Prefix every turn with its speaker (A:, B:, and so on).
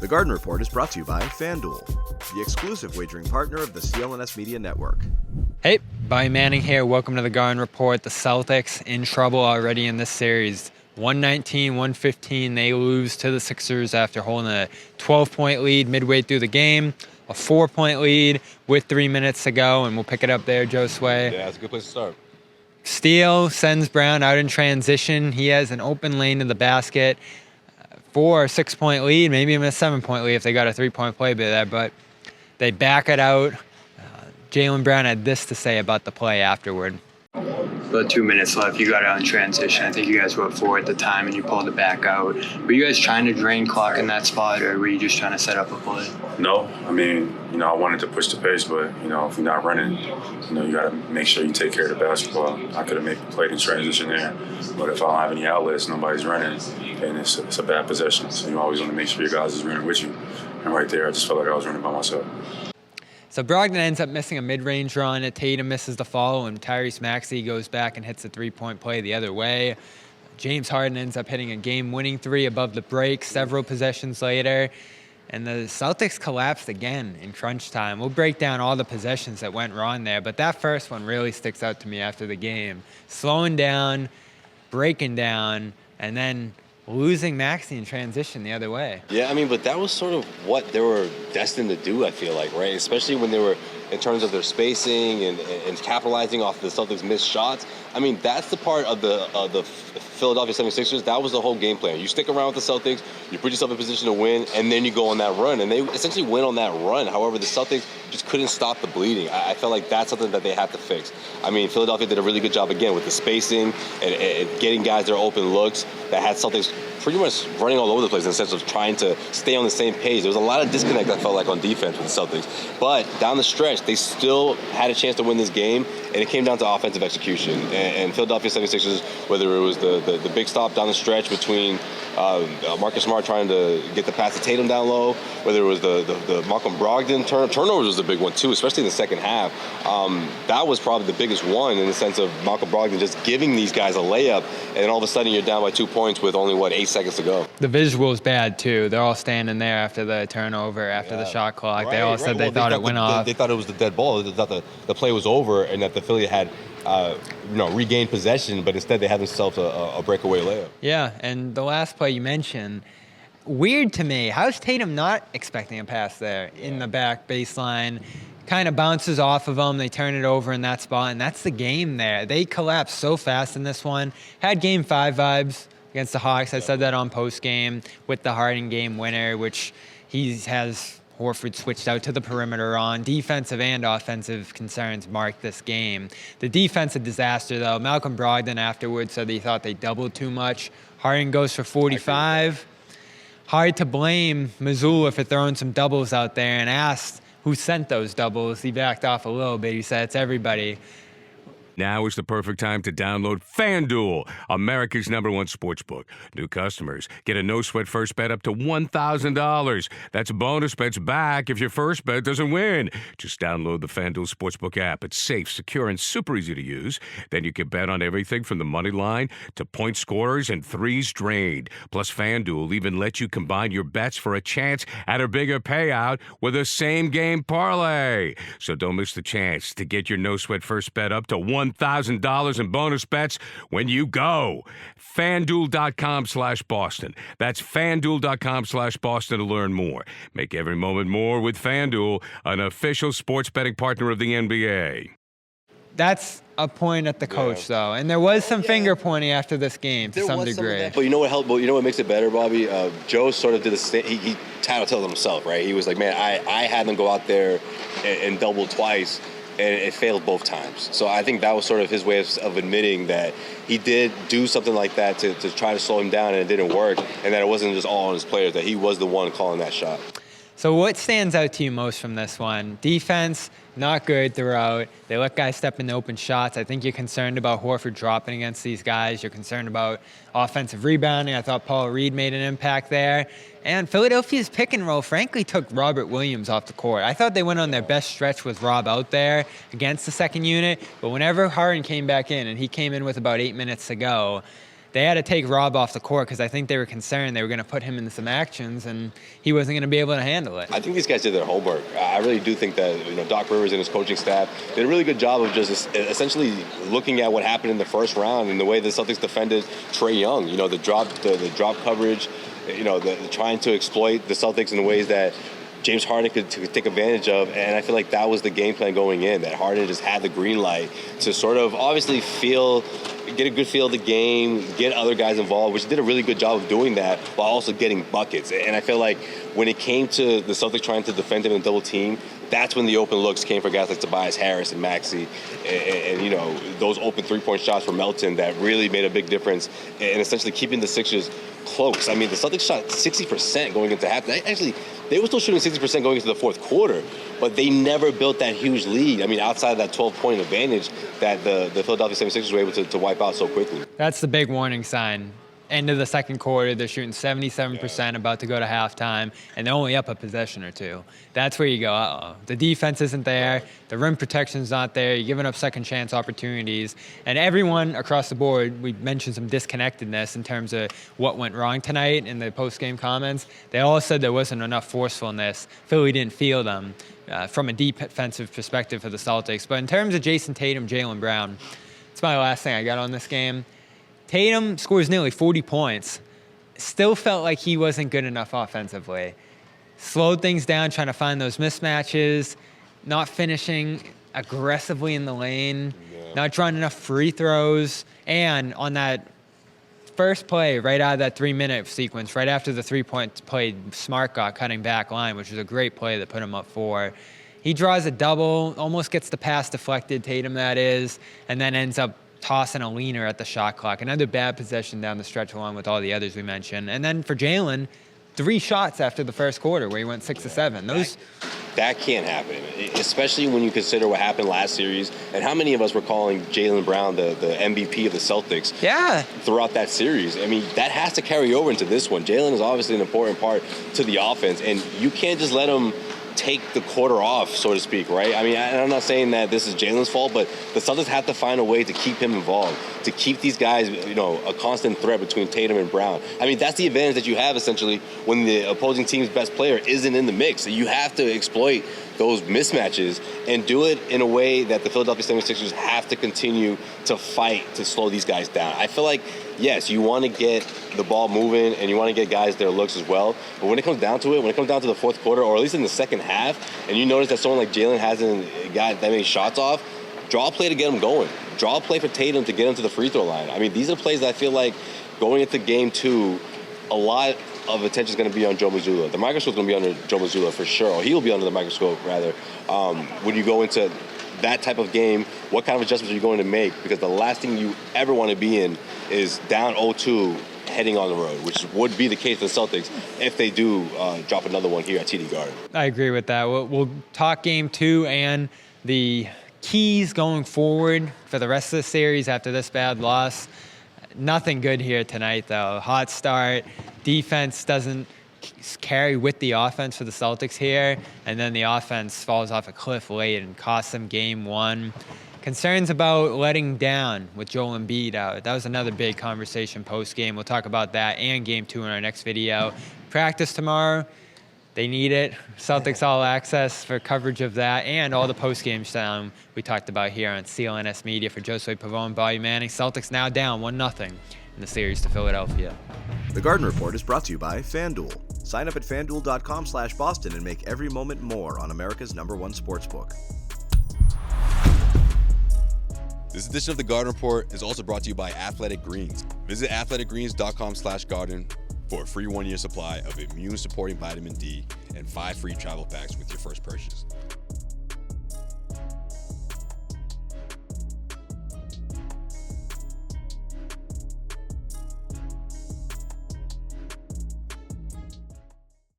A: The Garden Report is brought to you by FanDuel, the exclusive wagering partner of the CLNS Media Network.
B: Hey, Bobby Manning here. Welcome to the Garden Report. The Celtics in trouble already in this series. 119-115, they lose to the Sixers after holding a 12-point lead midway through the game. A 4-point lead with 3 minutes to go, and we'll pick it up there, Josue.
C: Yeah, that's a good place to start.
B: Steele sends Brown out in transition. He has an open lane to the basket for a 6-point lead, maybe even a 7-point lead if they got a 3-point play there, but they back it out. Jaylen Brown had this to say about the play afterward.
D: About 2 minutes left. You got out in transition. I think you guys were up 4 at the time, and you pulled it back out. Were you guys trying to drain clock in that spot, or were you just trying to set up a play?
E: No. I mean, I wanted to push the pace, but, if you're not running, you got to make sure you take care of the basketball. I could have made the play in transition there, but if I don't have any outlets, nobody's running, then it's a bad possession. So you always want to make sure your guys is running with you. And right there, I just felt like I was running by myself.
B: So Brogdon ends up missing a mid-range run. Tatum misses the follow, and Tyrese Maxey goes back and hits a 3-point play the other way. James Harden ends up hitting a game-winning 3 above the break several possessions later. And the Celtics collapsed again in crunch time. We'll break down all the possessions that went wrong there, but that first one really sticks out to me after the game. Slowing down, breaking down, and then losing Maxey in transition the other way.
C: Yeah, but that was sort of what they were destined to do, I feel like, right? Especially when they were, in terms of their spacing and capitalizing off the Celtics' missed shots. That's the part of the Philadelphia 76ers. That was the whole game plan. You stick around with the Celtics, you put yourself in position to win, and then you go on that run. And they essentially went on that run. However, the Celtics just couldn't stop the bleeding. I felt like that's something that they had to fix. Philadelphia did a really good job, again, with the spacing and getting guys their open looks that had Celtics pretty much running all over the place in the sense of trying to stay on the same page. There was a lot of disconnect, I felt like, on defense with the Celtics. But down the stretch, they still had a chance to win this game, and it came down to offensive execution. And Philadelphia 76ers, whether it was the big stop down the stretch between Marcus Smart trying to get the pass to Tatum down low, whether it was the Malcolm Brogdon turnovers was a big one too, especially in the second half. That was probably the biggest one in the sense of Malcolm Brogdon just giving these guys a layup, and then all of a sudden you're down by 2 points with only, 8 seconds to go.
B: The visual's bad too. They're all standing there after the turnover, after the shot clock.
C: Right,
B: they all said they thought it went off.
C: They thought it was the dead ball. They thought the play was over and that the Philly had regained possession, but instead they had themselves a breakaway layup.
B: Yeah, and the last play you mentioned, weird to me. How's Tatum not expecting a pass there in the back baseline? Kind of bounces off of them. They turn it over in that spot, and that's the game there. They collapsed so fast in this one. Had Game 5 vibes against the Hawks. I said that on post-game with the Harden game winner, which he has Horford switched out to the perimeter on. Defensive and offensive concerns marked this game. The defense a disaster, though. Malcolm Brogdon afterwards said he thought they doubled too much. Harden goes for 45. Hard to blame Missoula for throwing some doubles out there, and asked who sent those doubles. He backed off a little bit. He said it's everybody.
F: Now is the perfect time to download FanDuel, America's #1 sportsbook. New customers get a no-sweat first bet up to $1,000. That's bonus bets back if your first bet doesn't win. Just download the FanDuel Sportsbook app. It's safe, secure, and super easy to use. Then you can bet on everything from the money line to point scorers and threes drained. Plus, FanDuel even lets you combine your bets for a chance at a bigger payout with a same-game parlay. So don't miss the chance to get your no-sweat first bet up to $1,000 in bonus bets when you go. FanDuel.com/Boston. That's FanDuel.com/Boston to learn more. Make every moment more with FanDuel, an official sports betting partner of the NBA.
B: That's a point at the coach, though. And there was some finger pointing after this game to some degree.
C: But you know what helped? You know what makes it better, Bobby? Joe sort of did the same. He tattletelled himself, right? He was like, man, I had them go out there and double twice, and it failed both times. So I think that was sort of his way of admitting that he did do something like that to try to slow him down, and it didn't work, and that it wasn't just all on his players, that he was the one calling that shot.
B: So what stands out to you most from this one? Defense, not good throughout. They let guys step into open shots. I think you're concerned about Horford dropping against these guys. You're concerned about offensive rebounding. I thought Paul Reed made an impact there. And Philadelphia's pick and roll, frankly, took Robert Williams off the court. I thought they went on their best stretch with Rob out there against the second unit. But whenever Harden came back in, and he came in with about 8 minutes to go, they had to take Rob off the court because I think they were concerned they were going to put him into some actions and he wasn't going to be able to handle it.
C: I think these guys did their homework. I really do think that Doc Rivers and his coaching staff did a really good job of just essentially looking at what happened in the first round and the way the Celtics defended Trae Young. The drop coverage, the trying to exploit the Celtics in ways that James Harden could take advantage of, and I feel like that was the game plan going in, that Harden just had the green light to sort of obviously get a good feel of the game, get other guys involved, which did a really good job of doing that while also getting buckets. And I feel like when it came to the Celtics trying to defend him in double team, that's when the open looks came for guys like Tobias Harris and Maxey, and those open three-point shots for Melton that really made a big difference in essentially keeping the Sixers close. I mean, the Celtics shot 60% going into half. Actually, they were still shooting 60% going into the fourth quarter, but they never built that huge lead. I mean, outside of that 12-point advantage that the Philadelphia 76ers were able to wipe out so quickly.
B: That's the big warning sign. End of the second quarter, they're shooting 77%, about to go to halftime, and they're only up a possession or two. That's where you go, uh-oh. The defense isn't there. The rim protection's not there. You're giving up second chance opportunities. And everyone across the board, we mentioned some disconnectedness in terms of what went wrong tonight in the post-game comments. They all said there wasn't enough forcefulness. Philly didn't feel them from a defensive perspective for the Celtics. But in terms of Jayson Tatum, Jaylen Brown, it's my last thing I got on this game. Tatum scores nearly 40 points. Still felt like he wasn't good enough offensively. Slowed things down, trying to find those mismatches, not finishing aggressively in the lane, not drawing enough free throws. And on that first play, right out of that 3-minute sequence, right after the 3-point play, Smart got cutting back line, which was a great play that put him up 4. He draws a double, almost gets the pass deflected, Tatum that is, and then ends up tossing a leaner at the shot clock. Another bad possession down the stretch along with all the others we mentioned. And then for Jaylen, 3 shots after the first quarter where he went 6 to 7.
C: That can't happen, especially when you consider what happened last series and how many of us were calling Jaylen Brown the MVP of the Celtics throughout that series. I mean, that has to carry over into this one. Jaylen is obviously an important part to the offense, and you can't just let him take the quarter off, so to speak, right? I mean, I'm not saying that this is Jaylen's fault, but the Celtics have to find a way to keep him involved, to keep these guys, a constant threat between Tatum and Brown. I mean, that's the advantage that you have, essentially, when the opposing team's best player isn't in the mix. So you have to exploit those mismatches and do it in a way that the Philadelphia 76ers have to continue to fight to slow these guys down. I feel like, yes, you want to get the ball moving and you want to get guys their looks as well, but when it comes down to it, when it comes down to the fourth quarter, or at least in the second half, and you notice that someone like Jaylen hasn't got that many shots off, draw a play to get him going. Draw a play for Tatum to get him to the free throw line. I mean, these are the plays that I feel like going into game 2, a lot of attention is going to be on Joe Mazzulla. The microscope is going to be under Joe Mazzulla for sure, or he'll be under the microscope, rather. When you go into that type of game, what kind of adjustments are you going to make? Because the last thing you ever want to be in is down 0-2 heading on the road, which would be the case for the Celtics if they do drop another one here at TD Garden.
B: I agree with that. We'll talk game 2 and the keys going forward for the rest of the series after this bad loss. Nothing good here tonight, though. Hot start. Defense doesn't carry with the offense for the Celtics here, and then the offense falls off a cliff late and costs them game 1. Concerns about letting down with Joel Embiid out. That was another big conversation post-game. We'll talk about that and game 2 in our next video. Practice tomorrow. They need it. Celtics All Access for coverage of that and all the post-game sound we talked about here on CLNS Media for Josue, Pavon, Bobby Manning. Celtics now down 1-0 in the series to Philadelphia.
A: The Garden Report is brought to you by FanDuel. Sign up at FanDuel.com/Boston and make every moment more on America's #1 sportsbook.
G: This edition of the Garden Report is also brought to you by Athletic Greens. Visit athleticgreens.com/garden for a free 1-year supply of immune-supporting vitamin D and 5 free travel packs with your first purchase.